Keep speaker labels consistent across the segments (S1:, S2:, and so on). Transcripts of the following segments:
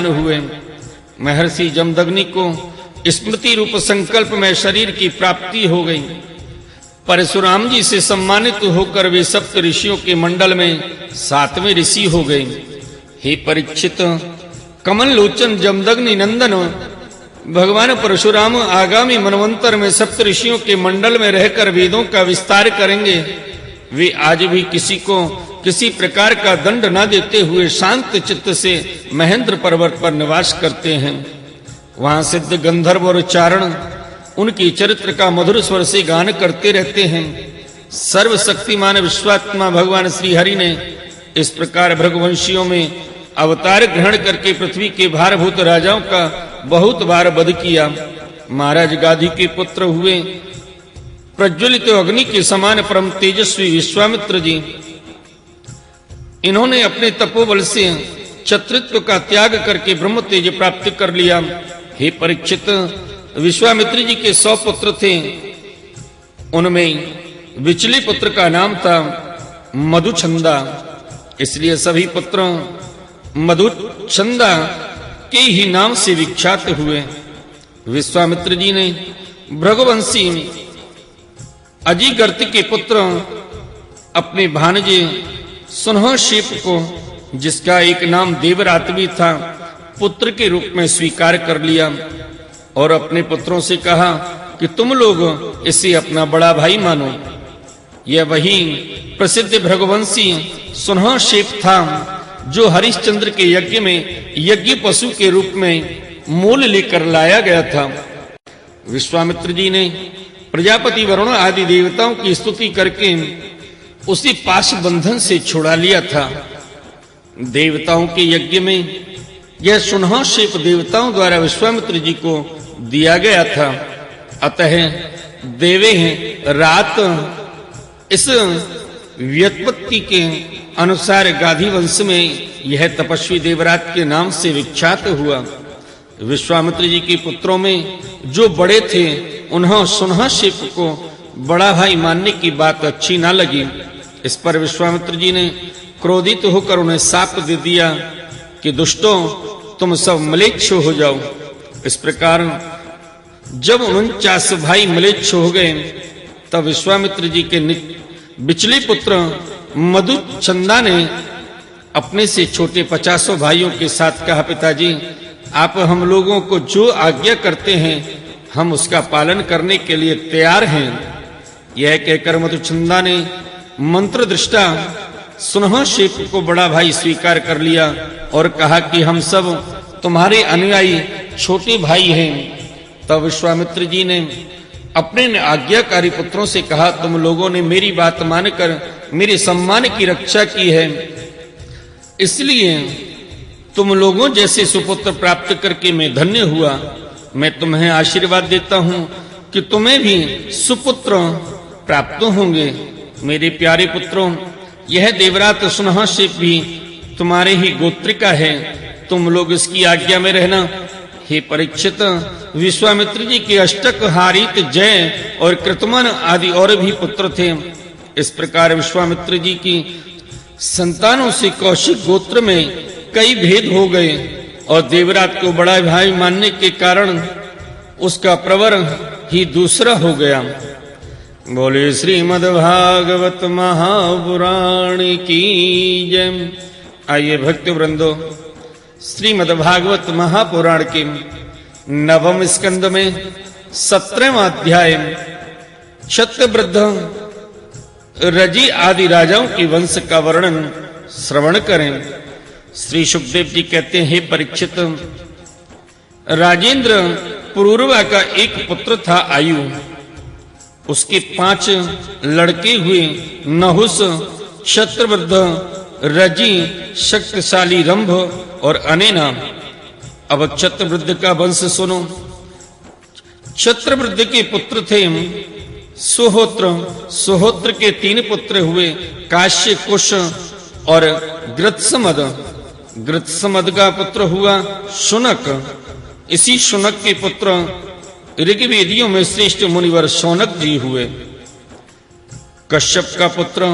S1: हुए। महर्षि जमदग्नि को स्मृति रूप संकल्प में शरीर की प्राप्ति हो गई। परशुराम जी से सम्मानित होकर वे सप्त ऋषियों के मंडल में 7वें ऋषि हो गए। हे परीक्षित, कमल लोचन जमदग्नि नंदन भगवान परशुराम आगामी मनवंतर में सप्त ऋषियों के मंडल में रहकर वेदों का विस्तार करेंगे। वे आज भी किसी को किसी प्रकार का दंड न देते हुए शांत चित्त से महेंद्र पर्वत पर निवास करते हैं। वहां सिद्ध गंधर्व और चारण उनकी चरित्र का मधुर स्वर से गान करते रहते हैं। सर्वशक्तिमान विश्वात्मा भगवान श्री हरि ने इस प्रकार भृगुवंशियों में अवतार ग्रहण करके पृथ्वी के भारभूत राजाओं का बहुत बार वध किया। महाराज गाधी के पुत्र हुए प्रज्वलित अग्नि के समान परम तेजस्वी विश्वामित्र जी, इन्होंने अपने तपोबल से क्षत्रित्व का त्याग करके ब्रह्म तेज प्राप्त कर लिया। हे परीक्षित, विश्वामित्र जी के 100 पुत्र थे। उनमें विचली पुत्र का नाम था मधुचंदा, इसलिए सभी पुत्र मधुचंदा के ही नाम से विख्यात हुए। विश्वामित्र जी ने भृगुवंशी अजिगर्त के पुत्र अपने भांजे सुनहशेप को, जिसका एक नाम देवरात भी था, पुत्र के रूप में स्वीकार कर लिया और अपने पुत्रों से कहा कि तुम लोग इसे अपना बड़ा भाई मानो। यह वही प्रसिद्ध भृगुवंशी सुनहशेप था जो हरिश्चंद्र के यज्ञ में यज्ञ पशु के रूप में मूल लेकर लाया गया था। विश्वामित्र जी ने प्रजापति वरुण आदि देवताओं की स्तुति करके उसी पाश बंधन से छुड़ा लिया था। देवताओं के यज्ञ में यह सुनहशेप देवताओं द्वारा विश्वामित्र जी को दिया गया था। अतः देवे रात इस व्युत्पत्ति के अनुसार गाधी वंश में यह तपस्वी देवरात के नाम से विख्यात हुआ। विश्वामित्र जी के पुत्रों में जो बड़े थे, उन्हें सुनहशेप को बड़ा भाई मानने की बात अच्छी ना लगी। इस पर विश्वामित्र जी ने क्रोधित होकर उन्हें शाप दे दिया कि दुष्टों, तुम सब म्लेच्छ हो जाओ। इस प्रकार जब 49 भाई म्लेच्छ हो गए, तब विश्वामित्र जी के बिचले पुत्र मधुचंदा ने अपने से छोटे 50 भाइयों के साथ कहा, पिताजी, आप हम लोगों को जो आज्ञा करते हैं हम उसका पालन करने के लिए तैयार हैं। यह कहकर मधुचंदा ने मंत्र दृष्टा सुनहशेप को बड़ा भाई स्वीकार कर लिया और कहा कि हम सब तुम्हारे अनुयायी छोटे भाई हैं। तब विश्वामित्र जी ने अपने आज्ञाकारी पुत्रों से कहा, तुम लोगों ने मेरी बात मानकर मेरे सम्मान की रक्षा की है, इसलिए तुम लोगों जैसे सुपुत्र प्राप्त करके मैं धन्य हुआ। मैं तुम्हें आशीर्वाद देता हूं कि तुम्हें भी सुपुत्र प्राप्त होंगे। मेरे प्यारे पुत्रों, यह देवरात सुनहशेप भी तुम्हारे ही गोत्र का है, तुम लोग इसकी आज्ञा में रहना। हे परीक्षित, विश्वामित्र जी के अष्टक, हारित, जय और कृतमन आदि और भी पुत्र थे। इस प्रकार विश्वामित्र जी की संतानों से कौशिक गोत्र में कई भेद हो गए और देवरात को बड़ा भाई मानने के कारण उसका प्रवर ही दूसरा हो गया। बोले श्रीमद् भागवत महापुराण की जय। आइए भक्त वृंदो, श्रीमद् भागवत महापुराण के 9वें स्कंद में 17वां अध्याय क्षत्रवृद्ध रजि आदि राजाओं के वंश का वर्णन श्रवण करें। श्री सुखदेव जी कहते हैं, हे परीक्षित, राजेंद्र पुरूरवा का एक पुत्र था आयु। उसके 5 लड़के हुए, नहुस, क्षत्रवृद्ध, रजि, शक्तिशाली रंभ और अनेना। अब क्षत्रवृद्ध का वंश सुनो। क्षत्रवृद्ध के पुत्र थे सुहोत्र। सुहोत्र के 3 पुत्र हुए, काश्य, कुश और गृत्समद। गृत्समद का पुत्र हुआ शुनक। इसी शुनक के पुत्र ऋग्वेदियों में श्रेष्ठ मुनिवर शौनक जी हुए। कश्यप का पुत्र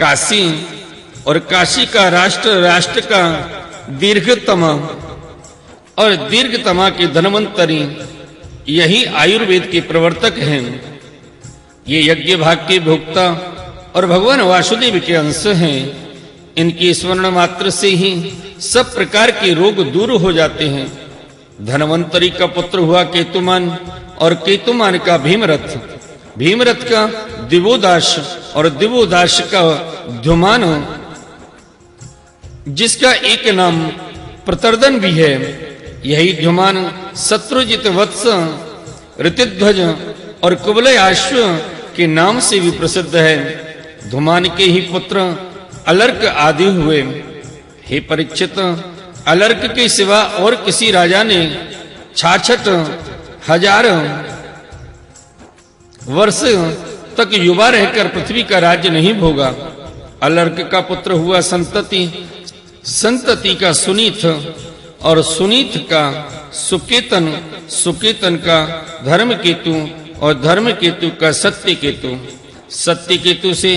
S1: काशी और काशी का राष्ट्र का दीर्घतम और दीर्घतमा के धन्वंतरी यही आयुर्वेद के प्रवर्तक हैं। ये यज्ञ भाग के भोक्ता और भगवान वासुदेव के अंश हैं। इनके स्मरण मात्र से ही सब प्रकार के रोग दूर हो जाते हैं। धन्वंतरी का पुत्र हुआ केतुमान और केतुमान का भीमरथ, भीमरथ का दिवोदास और दिवोदास का ध्युमान, जिसका एक नाम प्रतर्दन भी है। यही ध्युमान शत्रुजित वत्स, ऋतिध्वज और कुवलय अश्व के नाम से भी प्रसिद्ध है। ध्युमान के ही पुत्र अलर्क आदि हुए। हे परीक्षित, अलर्क के सिवा और किसी राजा ने 66,000 वर्ष तक युवा रहकर पृथ्वी का राज्य नहीं भोगा। अलर्क का पुत्र हुआ संतति, संतति का सुनीत और सुनीत का सुकेतन, सुकेतन का धर्मकेतु और धर्मकेतु का सत्यकेतु, सत्यकेतु से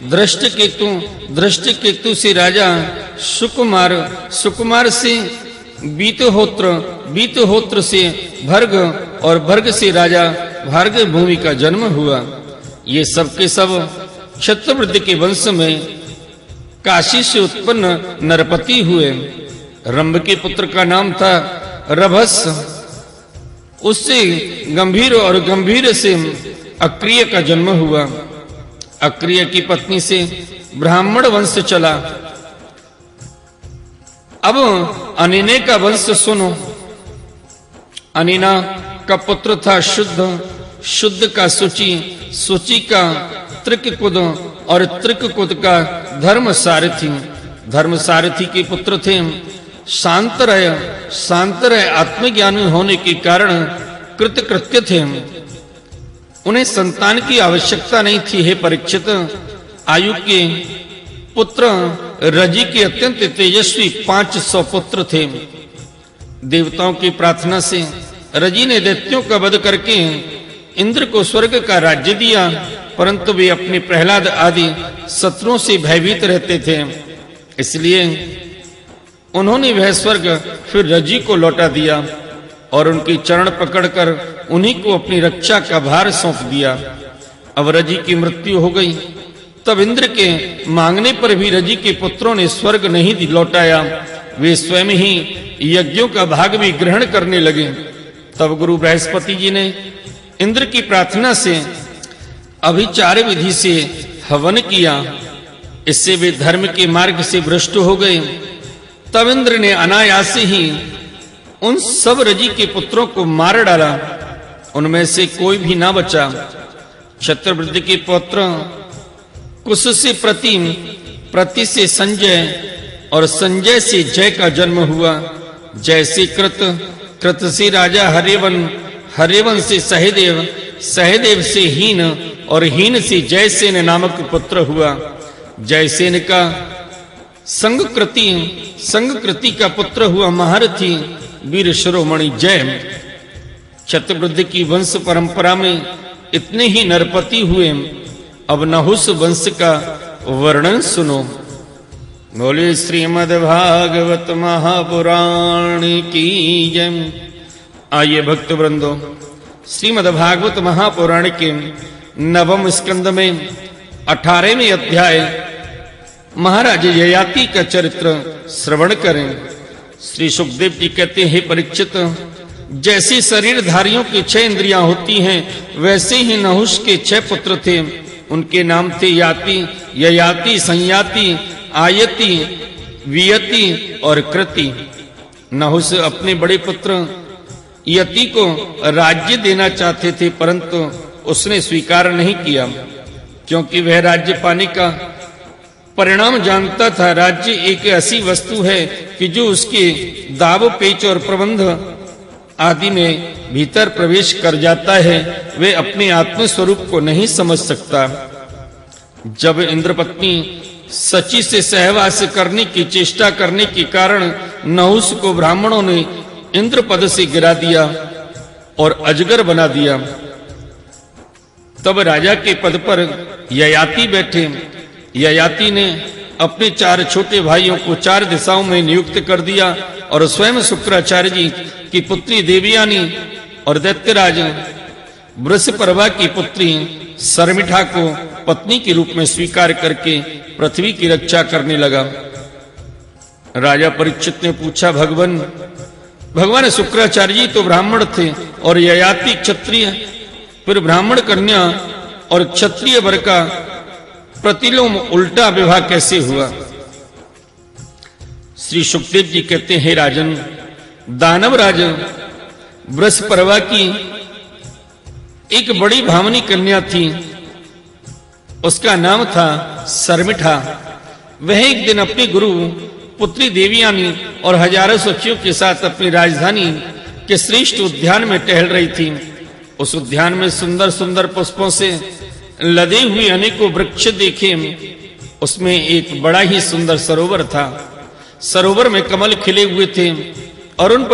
S1: दृष्टकेतु, दृष्टकेतु से राजा सुकुमार, सुकुमार से बीतहोत्र, बीतहोत्र से भर्ग और भर्ग से राजा भार्गव भूमि का जन्म हुआ। ये सब के सब क्षत्रवृद्ध के वंश में काशी से उत्पन्न नरपति हुए। रंभ के पुत्र का नाम था रभस, उससे गंभीर और गंभीर से अक्रिय का जन्म हुआ। अक्रिय की पत्नी से ब्राह्मण वंश चला। अब अनिने का वंश सुनो। अनिना का पुत्र था शुद्ध, शुद्ध का सुचि, सुचि का त्रिककुद और त्रिककुद का धर्म सारथी, धर्म सारथी के पुत्र थे शांतरय, शांतरय आत्मज्ञानी होने के कारण कृतकृत्य थे। उन्हें संतान की आवश्यकता नहीं थी। हे परीक्षित, आयु के पुत्र रजि के अत्यंत तेजस्वी 500 पुत्र थे। देवताओं की प्रार्थना से रजि ने दैत्यों का वध करके इंद्र को स्वर्ग का राज्य दिया, परंतु वे अपने प्रहलाद आदि शत्रुओं से भयभीत रहते थे। इसलिए उन्होंने वह स्वर्ग फिर रजि को लौटा दिया और उनकी चरण पकड़कर उन्हीं को अपनी रक्षा का भार सौंप दिया। अब रजि की मृत्यु हो गई। तब इंद्र के मांगने पर भी रजि के पुत्रों ने स्वर्ग नहीं लौटाया। वे स्वयं ही यज्ञों का भाग भी ग्रहण करने लगे। तब गुरु बृहस्पति जी ने इंद्र की प्रार्थना से अभिचार विधि से हवन किया। इससे वे धर्म के मार्ग से भ्रष्ट हो गए। तब इंद्र ने अनायास ही उन सब रजि के पुत्रों को मार डाला। उनमें से कोई भी ना बचा। क्षत्रवृद्ध के पुत्र कुश से प्रति, प्रति से संजय और संजय से जय का जन्म हुआ। जय से कृत, कृत से राजा हरेवन, हरेवन से सहदेव, सहदेव से हीन और हीन से जयसेन नामक पुत्र हुआ। जयसेन का संगकृति, संगकृति का पुत्र हुआ महारथी वीर शिरोमणि जय। क्षत्रवृद्ध की वंश परंपरा में इतने ही नरपति हुए। अब नहुस वंश का वर्णन सुनो। बोले श्रीमद् भागवत महापुराण की जय। आइए भक्त वृंदो, श्रीमद् भागवत महापुराण के नवम स्कंद में 18वें अध्याय महाराज ययाति का चरित्र श्रवण करें। श्री सुखदेव जी कहते हैं, हे परीक्षित, जैसे शरीरधारियों की 6 इंद्रियां होती हैं, वैसे ही नहुष के 6 पुत्र थे। उनके नाम थे याति, ययाति, संयाति, आयति, वियति और कृति। नहुष अपने बड़े पुत्र यति को राज्य देना चाहते थे, परंतु उसने स्वीकार नहीं किया, क्योंकि वह राज्य पाने का परिणाम जानता था। राज्य एक ऐसी वस्तु है कि जो उसके दाव पेच और प्रबंध आदि में भीतर प्रवेश कर जाता है, वे अपने आत्म स्वरूप को नहीं समझ सकता। जब इंद्रपत्नी सची से सहवास करने की चेष्टा करने के कारण नहुष को ब्राह्मणों ने इंद्र पद से गिरा दिया और अजगर बना दिया, तब राजा के पद पर ययाति बैठे। ययाति ने अपने 4 छोटे भाइयों को 4 दिशाओं में नियुक्त कर दिया और स्वयं शुक्राचार्य जी की पुत्री देवयानी और दैत्यराज वृषपर्वा की पुत्री शर्मिष्ठा को पत्नी के रूप में स्वीकार करके पृथ्वी की रक्षा करने लगा। राजा परीक्षित ने पूछा, भगवान शुक्राचार्य जी तो ब्राह्मण थे और ययाति क्षत्रिय, फिर ब्राह्मण कन्या और क्षत्रिय वर का प्रतिलोम उल्टा विवाह कैसे हुआ? श्री सुखदेव जी कहते हैं, हे राजन, दानव राज वृषपर्वा की एक बड़ी भावनी कन्या थी, उसका नाम था शर्मिष्ठा। वह एक दिन अपनी गुरु पुत्री देवयानी और हजारों सखियों के साथ अपनी राजधानी के श्रेष्ठ उद्यान में टहल रही थी। उस उद्यान में सुंदर सुंदर पुष्पों से लदे हुए अनेकों वृक्ष देखे। उसमें एक बड़ा ही सुंदर सरोवर था। सरोवर में कमल खिले हुए थे और उन पर